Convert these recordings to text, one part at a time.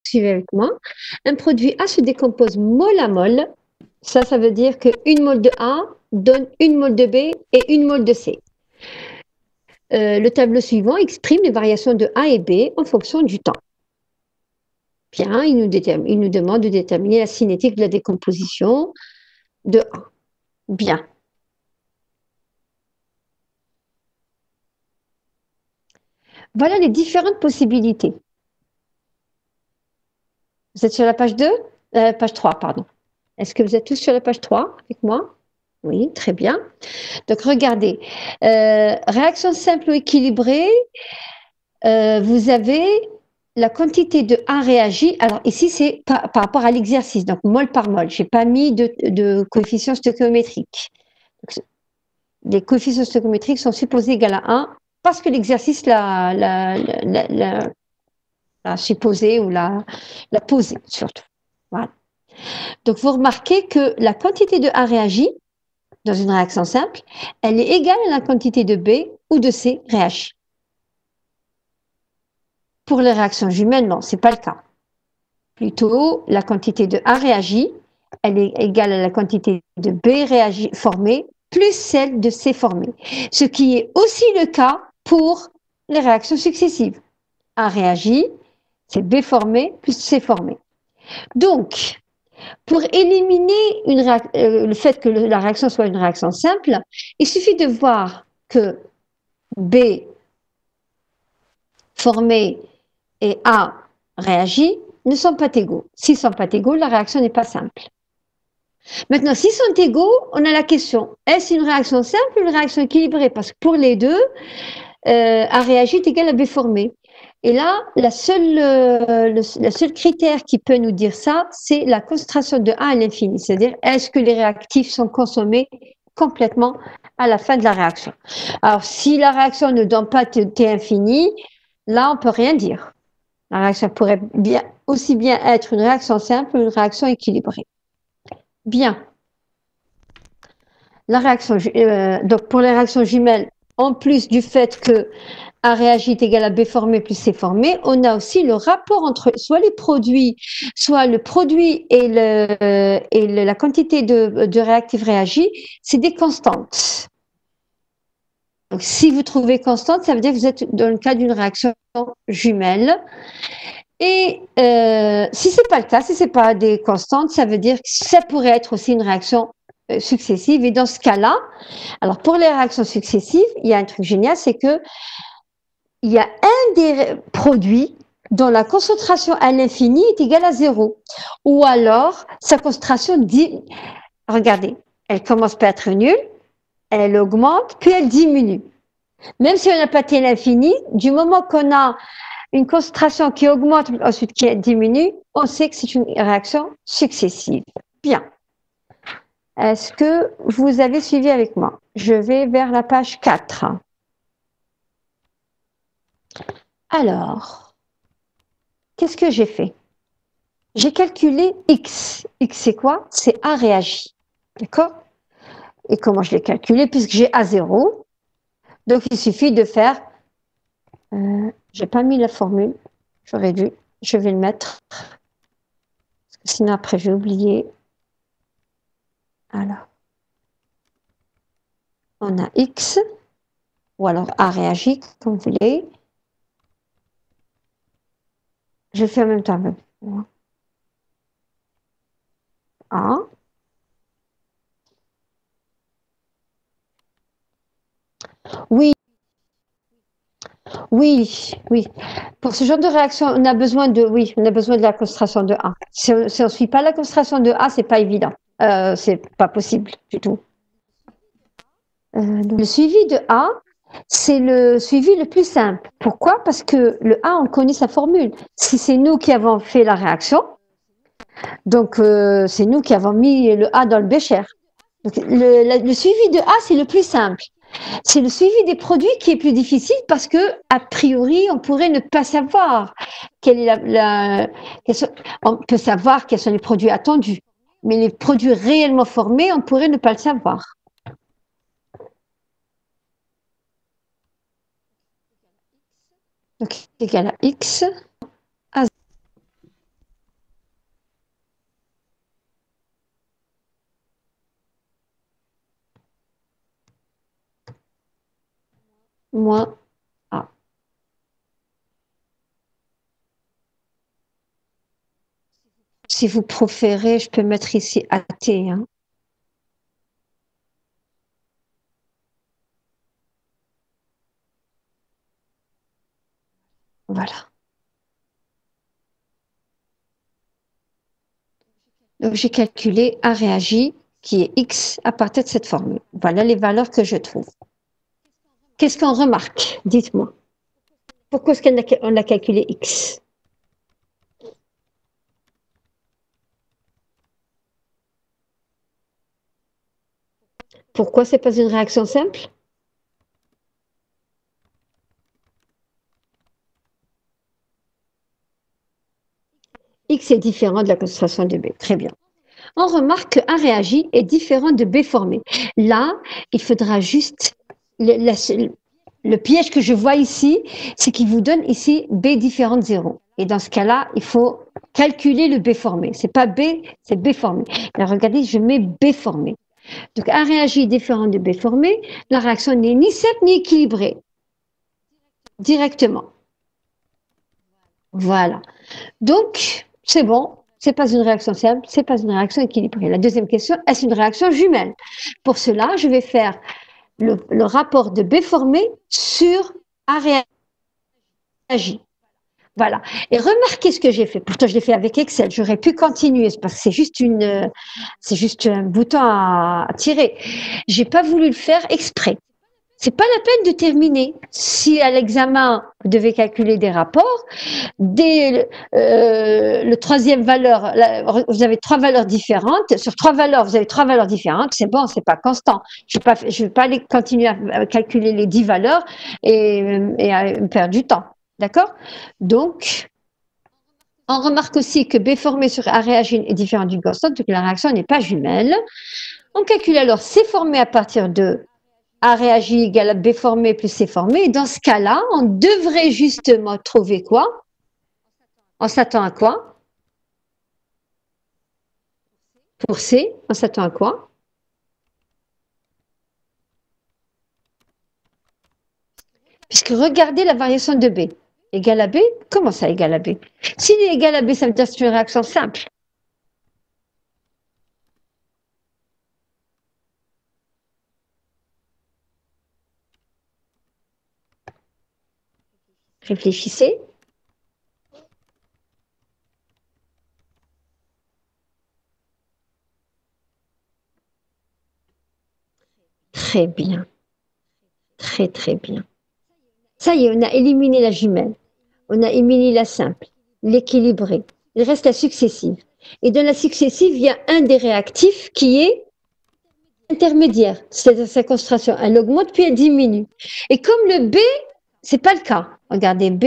suivez avec moi. Un produit A se décompose mol à mol. Ça veut dire qu'une mol de A donne une mol de B et une mol de C. Le tableau suivant exprime les variations de A et B en fonction du temps. Bien, il nous demande de déterminer la cinétique de la décomposition de A. Bien. Voilà les différentes possibilités. Vous êtes sur la page 2 Page 3, pardon. Est-ce que vous êtes tous sur la page 3 avec moi? Oui, très bien. Donc, regardez. Réaction simple ou équilibrée, vous avez la quantité de A réagi. Alors, ici, c'est par rapport à l'exercice, donc mol par mol. Je n'ai pas mis de coefficient stoichiométrique. Donc, les coefficients stoichiométriques sont supposés égal à 1 parce que l'exercice l'a supposé ou l'a posé, surtout. Voilà. Donc, vous remarquez que la quantité de A réagi dans une réaction simple, elle est égale à la quantité de B ou de C réagi. Pour les réactions jumelles, non, ce n'est pas le cas. Plutôt, la quantité de A réagi, elle est égale à la quantité de B réagi formée plus celle de C formée. Ce qui est aussi le cas pour les réactions successives. A réagi, c'est B formé plus C formé. Donc, pour éliminer le fait que la réaction soit une réaction simple, il suffit de voir que B formé et A réagi ne sont pas égaux. S'ils ne sont pas égaux, la réaction n'est pas simple. Maintenant, s'ils sont égaux, on a la question, est-ce une réaction simple ou une réaction équilibrée? Parce que pour les deux, A réagi est égal à B formé. Et là, le seul critère qui peut nous dire ça, c'est la concentration de A à l'infini. C'est-à-dire, est-ce que les réactifs sont consommés complètement à la fin de la réaction? Alors, si la réaction ne donne pas T infini, là, on ne peut rien dire. La réaction pourrait aussi bien être une réaction simple ou une réaction équilibrée. Bien. La réaction, donc pour les réactions jumelles, en plus du fait que A réagi est égal à B formé plus C formé, on a aussi le rapport entre soit les produits, soit le produit et la quantité de réactifs réagis, c'est des constantes. Donc, si vous trouvez constante, ça veut dire que vous êtes dans le cas d'une réaction jumelle. Et si ce n'est pas le cas, si ce n'est pas des constantes, ça veut dire que ça pourrait être aussi une réaction successive. Et dans ce cas-là, alors pour les réactions successives, il y a un truc génial, c'est que il y a un des produits dont la concentration à l'infini est égale à 0. Ou alors, sa concentration dit, regardez, elle commence par être nulle, elle augmente, puis elle diminue. Même si on n'a pas T l'infini, du moment qu'on a une concentration qui augmente, ensuite qui diminue, on sait que c'est une réaction successive. Bien. Est-ce que vous avez suivi avec moi? Je vais vers la page 4. Alors, qu'est-ce que j'ai fait? J'ai calculé X. X, c'est quoi? C'est A réagi. D'accord? Et comment je l'ai calculé? Puisque j'ai A0. Donc, il suffit de faire... je n'ai pas mis la formule. J'aurais dû. Je vais le mettre. Parce que sinon, après, j'ai oublié. Alors, on a X. Ou alors A réagi, comme vous voulez. Je fais en même temps. A. Oui, oui, oui. Pour ce genre de réaction, on a besoin de la concentration de A. Si on ne suit pas la concentration de A, c'est pas évident. C'est pas possible du tout. Le suivi de A, c'est le suivi le plus simple. Pourquoi? Parce que le A, on connaît sa formule. Si c'est nous qui avons fait la réaction, donc c'est nous qui avons mis le A dans le bécher. Donc, le suivi de A, c'est le plus simple. C'est le suivi des produits qui est plus difficile parce que, a priori, on pourrait ne pas savoir on peut savoir quels sont les produits attendus. Mais les produits réellement formés, on pourrait ne pas le savoir. Donc, égal à X. moins A. Si vous préférez, je peux mettre ici AT. Hein. Voilà. Donc j'ai calculé A réagi qui est X à partir de cette formule. Voilà les valeurs que je trouve. Qu'est-ce qu'on remarque? Dites-moi. Pourquoi est-ce qu'on a calculé X? Pourquoi c'est pas une réaction simple? X est différent de la concentration de B. Très bien. On remarque que A réagi est différent de B formé. Là, il faudra juste... Le piège que je vois ici, c'est qu'il vous donne ici B différent de 0. Et dans ce cas-là, il faut calculer le B formé. C'est pas B, c'est B formé. Là, regardez, je mets B formé. Donc, A réagi différent de B formé. La réaction n'est ni simple ni équilibrée. Directement. Voilà. Donc, c'est bon. C'est pas une réaction simple, c'est pas une réaction équilibrée. La deuxième question, est-ce une réaction jumelle? Pour cela, je vais faire le rapport de B formé sur A réagi. Voilà. Et remarquez ce que j'ai fait. Pourtant, je l'ai fait avec Excel. J'aurais pu continuer parce que c'est juste un bouton à tirer. J'ai pas voulu le faire exprès. C'est pas la peine de terminer. Si à l'examen, vous devez calculer des rapports, dès le troisième valeur, vous avez trois valeurs différentes. Sur trois valeurs, vous avez trois valeurs différentes. C'est bon, c'est pas constant. Je vais pas aller continuer à calculer les 10 valeurs et à perdre du temps. D'accord? Donc, on remarque aussi que B formé sur A réagi est différent d'une constante, donc la réaction n'est pas jumelle. On calcule alors C formé à partir de A réagi égale à B formé plus C formé. Et dans ce cas-là, on devrait justement trouver quoi? On s'attend à quoi? Pour C, on s'attend à quoi? Puisque regardez la variation de B. Égal à B? Comment ça égal à B? S'il est égal à B, ça veut dire que c'est une réaction simple. Réfléchissez. Très bien. Très, très bien. Ça y est, on a éliminé la jumelle. On a éliminé la simple, l'équilibrée. Il reste la successive. Et dans la successive, il y a un des réactifs qui est intermédiaire, c'est-à-dire sa concentration. Elle augmente puis elle diminue. Et comme le B, c'est pas le cas. Regardez B,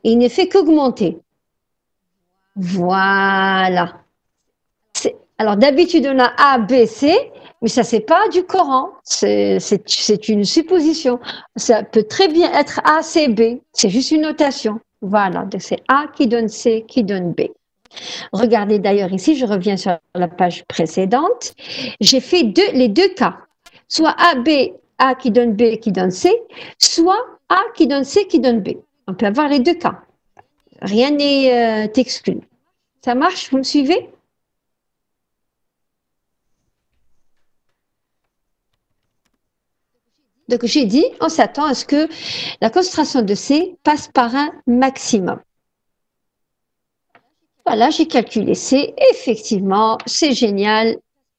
il ne fait qu'augmenter. Voilà. Alors d'habitude on a A, B, C, mais ça c'est pas du Coran. C'est une supposition. Ça peut très bien être A, C, B. C'est juste une notation. Voilà. Donc c'est A qui donne C, qui donne B. Regardez d'ailleurs ici, je reviens sur la page précédente. J'ai fait les deux cas. Soit A, B, A qui donne B, qui donne C, soit A qui donne C, qui donne B. On peut avoir les deux cas. Rien n'est exclu. Ça marche? Vous me suivez? Donc j'ai dit, on s'attend à ce que la concentration de C passe par un maximum. Voilà, j'ai calculé C. Effectivement, c'est génial.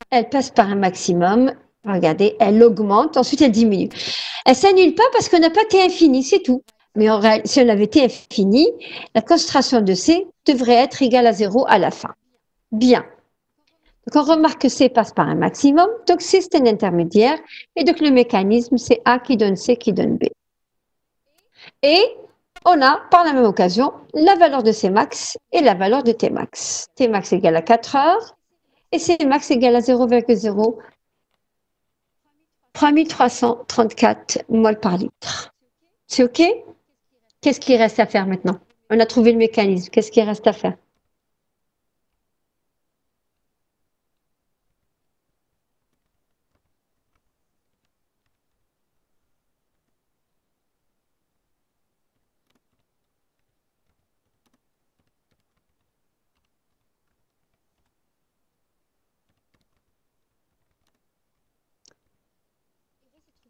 Elle passe par un maximum. Regardez, elle augmente, ensuite elle diminue. Elle s'annule pas parce qu'on n'a pas T infini, c'est tout. Mais si on avait T infini, la concentration de C devrait être égale à 0 à la fin. Bien. Donc on remarque que C passe par un maximum, donc C c'est un intermédiaire, et donc le mécanisme c'est A qui donne C qui donne B. Et on a par la même occasion la valeur de Cmax et la valeur de Tmax. Tmax égale à 4 heures et Cmax égale à 0,0 3334 moles par litre. C'est OK? Qu'est-ce qu'il reste à faire maintenant? On a trouvé le mécanisme. Qu'est-ce qu'il reste à faire?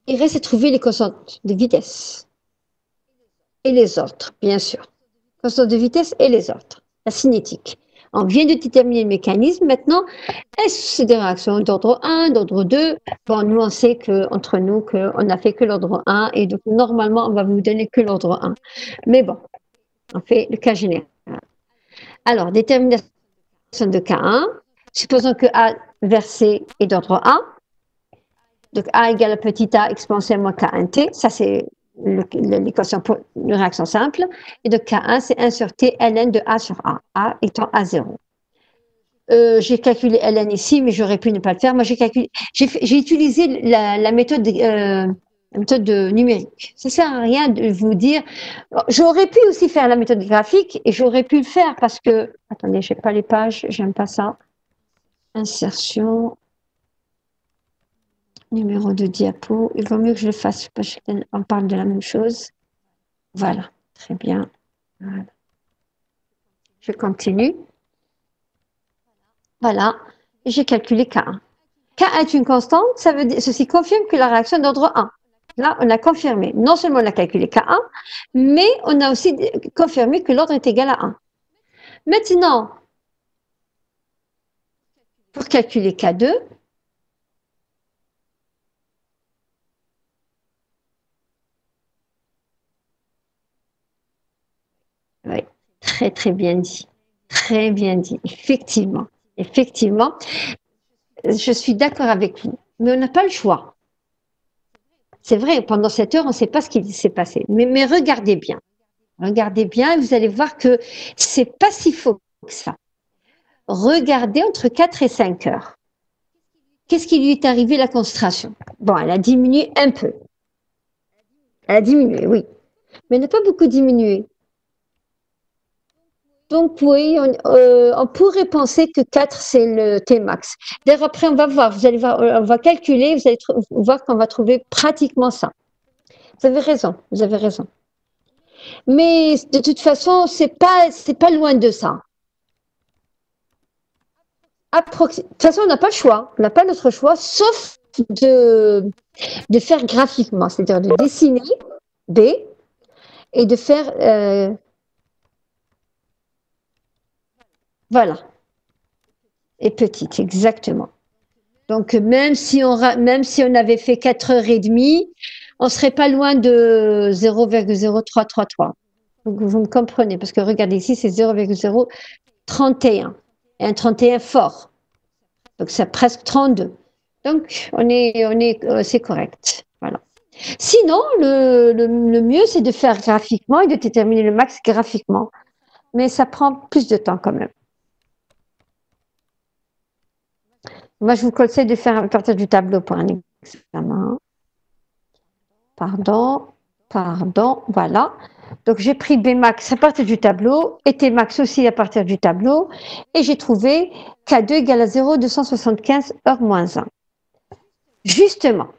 Il reste à trouver les constantes de vitesse. Et les autres, bien sûr. Constantes de vitesse et les autres. La cinétique. On vient de déterminer le mécanisme. Maintenant, est-ce que c'est des réactions d'ordre 1, d'ordre 2? Bon, nous, on sait qu'entre nous, qu'on n'a fait que l'ordre 1 et donc, normalement, on va vous donner que l'ordre 1. Mais bon, on fait le cas général. Alors, détermination de K1. Supposons que A versé est d'ordre 1. Donc, A égale à petit a exponentielle moins K1T. Ça, c'est l'équation pour une réaction simple. Et donc, K1, c'est 1 sur T, ln de A sur A étant A0. J'ai calculé ln ici, mais j'aurais pu ne pas le faire. Moi, j'ai utilisé la méthode numérique. Ça ne sert à rien de vous dire. J'aurais pu aussi faire la méthode graphique et j'aurais pu le faire parce que. Attendez, je n'ai pas les pages, j'aime pas ça. Insertion. Numéro de diapo. Il vaut mieux que je le fasse parce qu'on parle de la même chose. Voilà, très bien. Voilà. Je continue. Voilà, j'ai calculé K1. K1 est une constante, ça veut dire, ceci confirme que la réaction est d'ordre 1. Là, on a confirmé. Non seulement on a calculé K1, mais on a aussi confirmé que l'ordre est égal à 1. Maintenant, pour calculer K2, oui, très très bien dit. Très bien dit, effectivement. Effectivement, je suis d'accord avec vous, mais on n'a pas le choix. C'est vrai, pendant cette heure, on ne sait pas ce qui s'est passé. Mais regardez bien. Regardez bien et vous allez voir que c'est pas si faux que ça. Regardez entre 4 et 5 heures. Qu'est-ce qui lui est arrivé la concentration? Bon, elle a diminué un peu. Elle a diminué, oui. Mais elle n'a pas beaucoup diminué. Donc oui, on pourrait penser que 4, c'est le Tmax. D'ailleurs, après, on va voir, vous allez voir, on va calculer, vous allez voir qu'on va trouver pratiquement ça. Vous avez raison, vous avez raison. Mais de toute façon, c'est pas loin de ça. De toute façon, on n'a pas le choix. On n'a pas notre choix, sauf de faire graphiquement, c'est-à-dire de dessiner B et de faire... voilà. Et petite, exactement. Donc, même si on avait fait 4h30, on ne serait pas loin de 0,0333. Donc, vous me comprenez, parce que regardez ici, c'est 0,031. Et un 31 fort. Donc, c'est presque 32. Donc, c'est correct. Voilà. Sinon, le mieux, c'est de faire graphiquement et de déterminer le max graphiquement. Mais ça prend plus de temps quand même. Moi, je vous conseille de faire à partir du tableau pour un examen. Pardon, voilà. Donc, j'ai pris Bmax à partir du tableau et Tmax aussi à partir du tableau. Et j'ai trouvé K2 égale à 0,275 heures moins 1. Justement,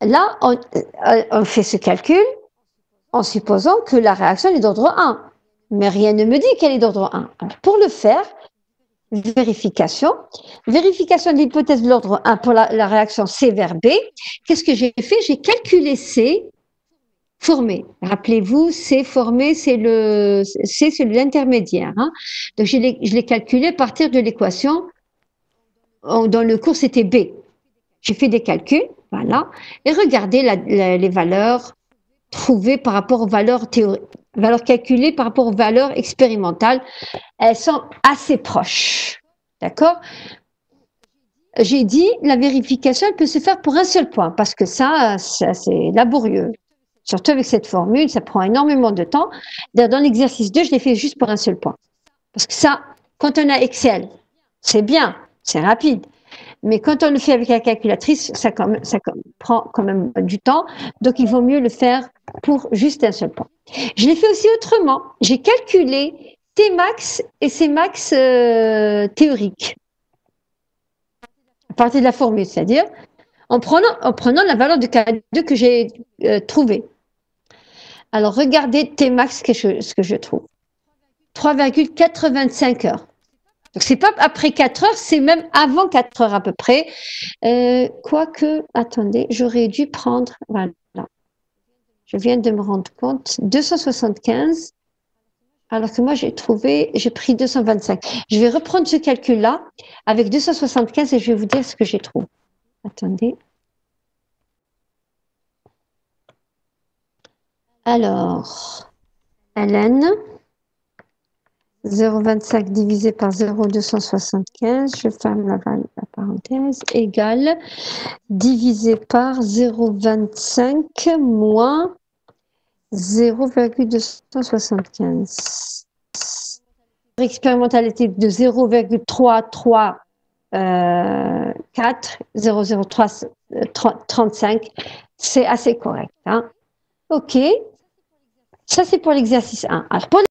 là, on fait ce calcul en supposant que la réaction est d'ordre 1. Mais rien ne me dit qu'elle est d'ordre 1. Alors, pour le faire, vérification de l'hypothèse de l'ordre 1 pour la réaction C vers B. Qu'est-ce que j'ai fait? J'ai calculé C formé. Rappelez-vous, C formé, c'est l'intermédiaire. Hein. Donc, je l'ai calculé à partir de l'équation. Dans le cours, c'était B. J'ai fait des calculs, voilà. Et regardez les valeurs trouvées par rapport aux valeurs théoriques, valeurs calculées par rapport aux valeurs expérimentales. Elles sont assez proches. D'accord? J'ai dit, la vérification, elle peut se faire pour un seul point, parce que ça c'est laborieux. Surtout avec cette formule, ça prend énormément de temps. Dans l'exercice 2, je l'ai fait juste pour un seul point. Parce que ça, quand on a Excel, c'est bien, c'est rapide. Mais quand on le fait avec la calculatrice, ça prend quand même du temps. Donc, il vaut mieux le faire pour juste un seul point. Je l'ai fait aussi autrement. J'ai calculé Tmax et Cmax théoriques. À partir de la formule, c'est-à-dire en prenant la valeur de K2 que j'ai trouvée. Alors, regardez Tmax, ce que je trouve. 3,85 heures. Donc, c'est pas après 4 heures, c'est même avant 4 heures à peu près. Quoique, attendez, j'aurais dû prendre, voilà, je viens de me rendre compte, 275, alors que moi j'ai pris 225. Je vais reprendre ce calcul-là avec 275 et je vais vous dire ce que j'ai trouvé. Attendez. Alors, ln 0,25 divisé par 0,275, je ferme la parenthèse, égale divisé par 0,25 moins 0,275. Expérimentalité de 0,334, 0,0335, c'est assez correct. Hein. OK, ça c'est pour l'exercice 1. Alors, pour